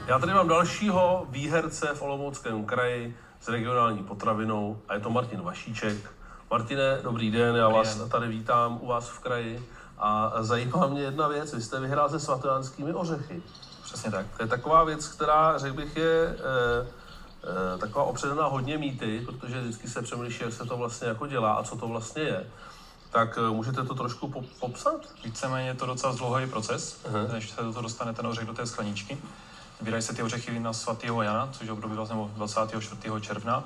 Já tady mám dalšího výherce v Olomouckém kraji s regionální potravinou a je to Martin Vašíček. Martine, dobrý den, já vás tady vítám u vás v kraji a zajímá mě jedna věc, vy jste vyhrál se svatojánskými ořechy. Přesně tak. To je taková věc, která, řekl bych, je taková opředená hodně mýty, protože vždycky se přemýšlí, jak se to vlastně jako dělá a co to vlastně je. Tak můžete to trošku popsat? Víceméně je to docela dlouhý proces, než se to dostane ten ořech do té skleničky. Sbírají se ty ořechy na svatého Jana, což je období vlastně 24. června.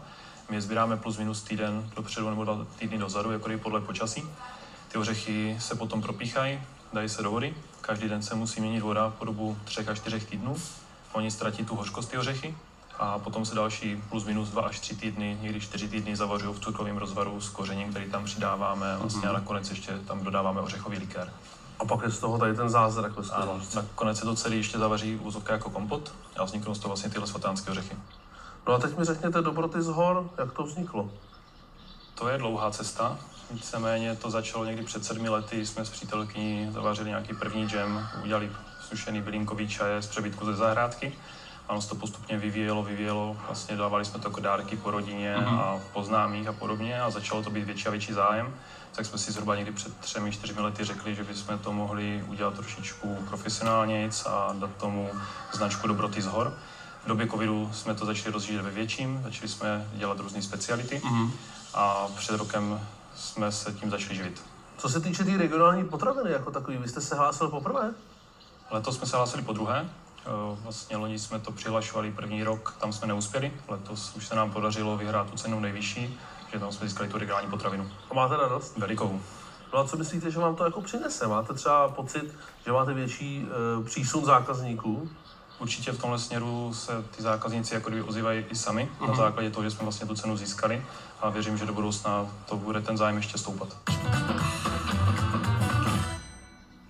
My je sbíráme plus minus týden dopředu nebo 2 týdny dozadu, jako podle počasí. Ty ořechy se potom propíchají, dají se do vody. Každý den se musí měnit voda po dobu 3 až 4 týdnů. Oni ztratí tu hořkost ty ořechy a potom se další plus minus 2 až 3 týdny, někdy 4 týdny zavařují v cukrovém rozvaru s kořením, který tam přidáváme vlastně a nakonec ještě tam dodáváme ořechový likér. A pak je z toho tady ten zázrak. Ano, nakonec se to celé ještě zavaří úzovka jako kompot a vzniknou z toho vlastně tyhle svatánské ořechy. No a teď mi řekněte Dobroty z hor, jak to vzniklo? To je dlouhá cesta. Víceméně to začalo někdy před 7 lety, jsme s přítelkyní zavařili nějaký první džem, udělali sušený bylinkový čaje z přebytku ze zahrádky. A ono se to postupně vyvíjelo, vlastně dávali jsme to jako dárky po rodině a po známých a podobně a začalo to být větší a větší zájem. Tak jsme si zhruba někdy před 3-4 lety řekli, že bychom to mohli udělat trošičku profesionálnějc a dát tomu značku Dobroty z hor. V době covidu jsme to začali rozjíždět ve větším, začali jsme dělat různé speciality a před rokem jsme se tím začali živit. Co se týče té regionální potraviny jako takový, vy jste se hlásil poprvé? Letos jsme se hlásili podruhé. Vlastně loni jsme to přihlašovali první rok, tam jsme neuspěli. Letos už se nám podařilo vyhrát tu cenu nejvyšší, že tam jsme získali tu regionální potravinu. A máte radost? Velikou. No a co myslíte, že vám to jako přinese? Máte třeba pocit, že máte větší přísun zákazníků? Určitě v tomhle směru se ty zákazníci jako kdyby ozývají i sami, na základě toho, že jsme vlastně tu cenu získali a věřím, že do budoucna to bude ten zájem ještě stoupat.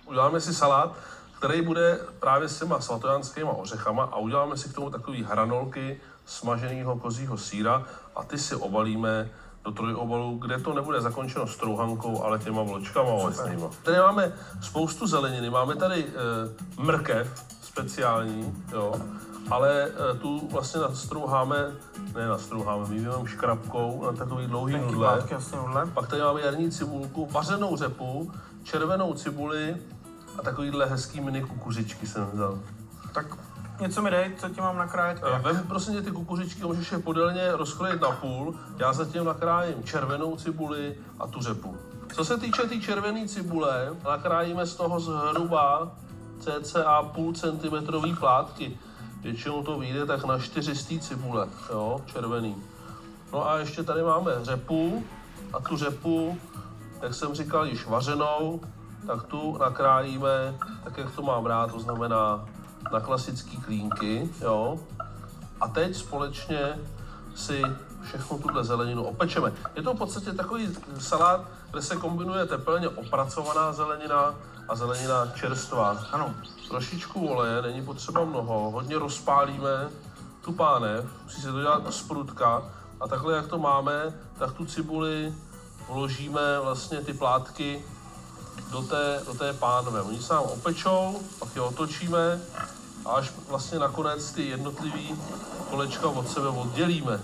Uděláme si salát, který bude právě s těma svatojánskýma ořechama a uděláme si k tomu takový hranolky smaženého kozího sýra a ty si obalíme do trojobalu, kde to nebude zakončeno strouhankou, ale těma vločkama ovesnýma. Tady máme spoustu zeleniny, máme tady mrkev speciální, jo, ale tu vlastně nastrouháme, my víme škrabkou na takový dlouhý nudle. Pak tady máme jarní cibulku, vařenou řepu, červenou cibuli a takovýhle hezký mini kukuřičky jsem vzal. Tak něco mi dej, co ti mám nakrájet? Vem prosím tě ty kukuřičky, můžeš je podélně rozkrojet na půl. Já zatím nakrájím červenou cibuli a tu řepu. Co se týče té červené cibule, nakrájíme z toho zhruba cca půl centimetrový plátky. Většinou to vyjde tak na 400 cibule, jo, červený. No a ještě tady máme řepu a tu řepu, jak jsem říkal, již vařenou, tak tu nakrájíme tak, jak to mám rád, to znamená na klasické klínky, jo. A teď společně si všechnu tuhle zeleninu opečeme. Je to v podstatě takový salát, kde se kombinuje tepelně opracovaná zelenina a zelenina čerstvá. Ano. Trošičku oleje, není potřeba mnoho, hodně rozpálíme tu pánev, musí se to dělat z prutka a takhle, jak to máme, tak tu cibuli vložíme vlastně ty plátky do té pánve. Oni se nám opečou, pak je otočíme a až vlastně nakonec ty jednotlivý kolečka od sebe oddělíme.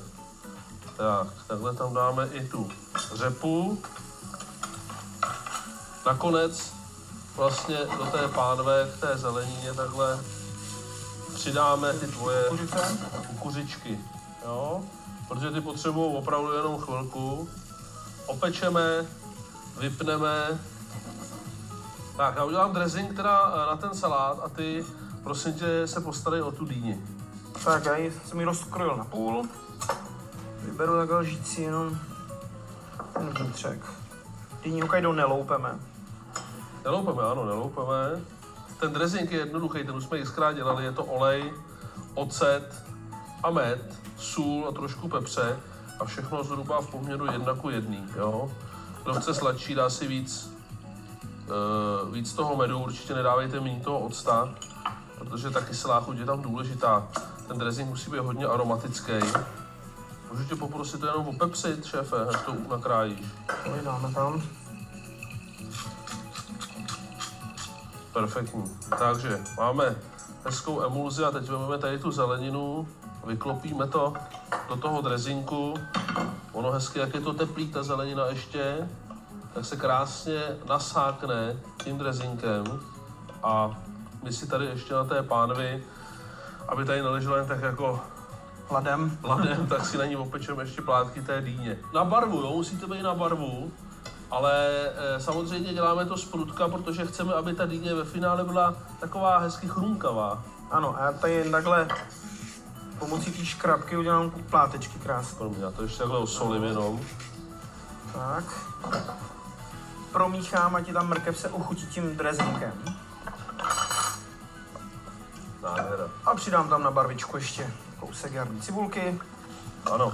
Tak, takhle tam dáme i tu řepu. Nakonec vlastně do té pánve, k té zelenině takhle přidáme ty tvoje kukuřičky, jo? Protože ty potřebují opravdu jenom chvilku. Opečeme, vypneme. Tak, já udělám dressing teda na ten salát a ty, prosím tě, se postarej o tu dýni. Tak, já jsem ji rozkrojil na půl. Vyberu takhle lžící jenom ten vnitřek. Dýni Hokkaido neloupeme. Neloupeme, ano, neloupeme. Ten dressing je jednoduchý, ten už jsme xkrát dělali, je to olej, ocet a med, sůl a trošku pepře a všechno zhruba v poměru 1:1, jo. Kdo chce sladší, dá si víc toho medu, určitě nedávejte méně toho octa, protože ta kyselá chuť je tam důležitá. Ten dressing musí být hodně aromatický. Můžu tě poprosit to jenom opepřit, šéfe, jak to nakrájíš. Tady dáme tam. Perfektní. Takže máme hezkou emulzi a teď vezmeme tady tu zeleninu, vyklopíme to do toho dressinku. Ono hezky, jak je to teplý, ta zelenina ještě, tak se krásně nasákne tím dressinkem a my si tady ještě na té pánvi, aby tady neležela jen tak jako Ladem. tak si na ní opečeme ještě plátky té dýně. Na barvu, jo, musíte být na barvu, ale samozřejmě děláme to z prutka, protože chceme, aby ta dýně ve finále byla taková hezky chrunkavá. Ano, a já tady jen takhle pomocí té škrabky udělám plátečky krásně. Já to ještě takhle osolím jenom. Tak. Promíchám, ať ta mrkev se ochutí tím dressinkem. Nádhera. A přidám tam na barvičku ještě kousek jarní cibulky. Ano.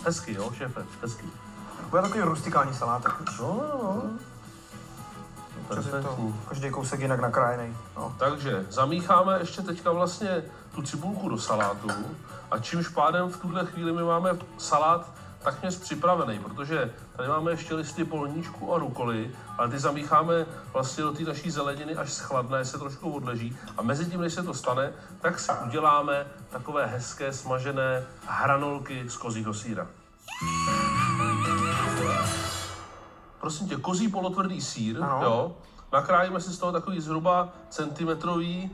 Hezky, jo, šéfe, hezky. Bude takový rustikální salátek. No. Perfektní. Každý kousek jinak nakrájený. No. Takže zamícháme ještě teďka vlastně tu cibulku do salátu a čímž pádem v tuhle chvíli my máme salát takměř připravený, protože tady máme ještě listy polníčku a rukoly, ale ty zamícháme vlastně do té naší zeleniny, až schladne, se trošku odleží a mezi tím, než se to stane, tak si uděláme takové hezké smažené hranolky z kozího sýra. Prosím tě, kozí polotvrdý sýr, jo, nakrájíme si z toho takový zhruba centimetrový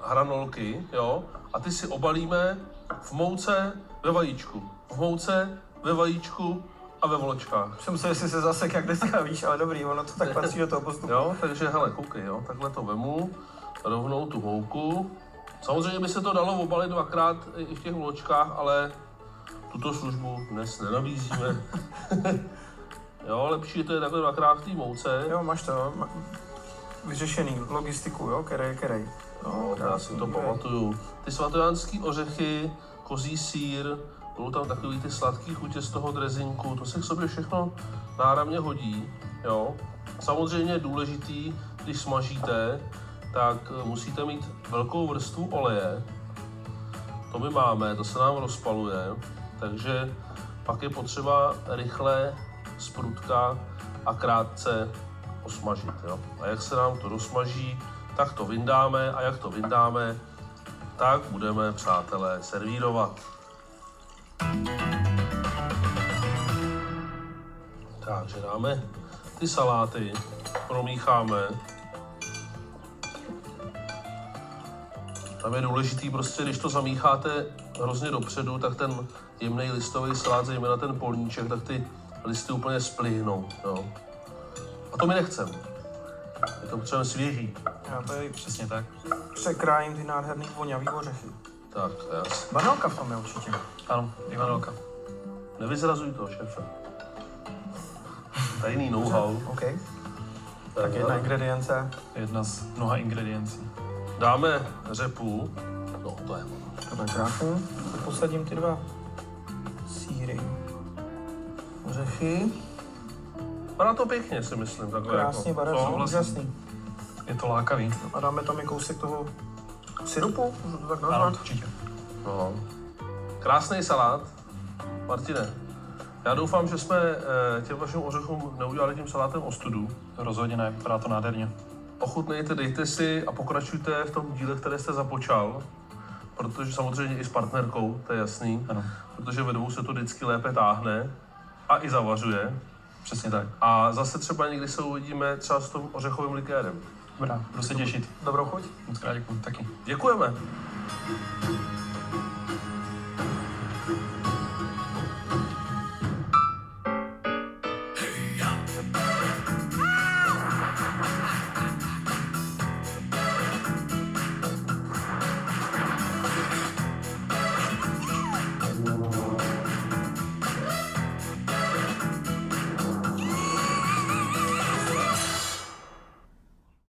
hranolky, jo, a ty si obalíme v mouce ve vajíčku. V mouce, ve vajíčku a ve vločkách. Jsem se, jestli se zasek, jak dneska víš, ale dobrý, ono to tak patří do toho postupu. Jo, takže hele, koukej, jo, takhle to vemu, rovnou tu mouku. Samozřejmě by se to dalo obalit dvakrát i v těch vločkách, ale tuto službu dnes nenabízíme. Jo, lepší to je takhle dvakrát v té mouce. Jo, máš to vyřešený, logistiku, jo, kerej. No, já si to pamatuju. Ty svatojánský ořechy, kozí sýr, budou tam takový ty sladký chutě z toho dressinku, to se k sobě všechno náramně hodí, jo. Samozřejmě je důležitý, když smažíte, tak musíte mít velkou vrstvu oleje. To my máme, to se nám rozpaluje, takže pak je potřeba rychle z prutka a krátce osmažit, jo. A jak se nám to rozmaží, tak to vyndáme a jak to vyndáme, tak budeme, přátelé, servírovat. Takže dáme ty saláty, promícháme. Tam je důležitý prostě, když to zamícháte hrozně dopředu, tak ten jemný listový salát, zejména ten polníček, tak ty listy úplně splihnou, jo. A to my nechceme. My to potřebujeme svěží. Já tady Přesně tak. překrájím ty nádherný vonavý ořechy. Tak, jasně. Banálka v tom je určitě. Ano, Ivanelka. Nevyzrazuj to, šéfe. Tajný know-how. OK. Tak jedna ingredience. Jedna z mnoha ingrediencí. Dáme řepu. No, to je ono. To je krásný. Posadím ty dva sýry. Ořechy. Vypadá to pěkně, si myslím. Takhle Krásně jako. barevný, vlastně. úžasný. Je to lákavý. A dáme tam i kousek toho syrupu, můžu to tak Ano, nazvat? určitě. No. Krásný salát. Martine, já doufám, že jsme těm vašim ořechům neudělali tím salátem ostudu. Rozhodně ne, vypadá to nádherně. Ochutnejte, dejte si a pokračujte v tom díle, které jste započal. Protože samozřejmě i s partnerkou, to je jasný. Ano, Protože ve dvou se to vždycky lépe táhne a i zavařuje. přesně tak. A zase třeba někdy se uvidíme třeba s tím ořechovým likérem. Dobrá, budu se těšit. Dobrou chuť. Moc krát děkuju, taky. Děkujeme.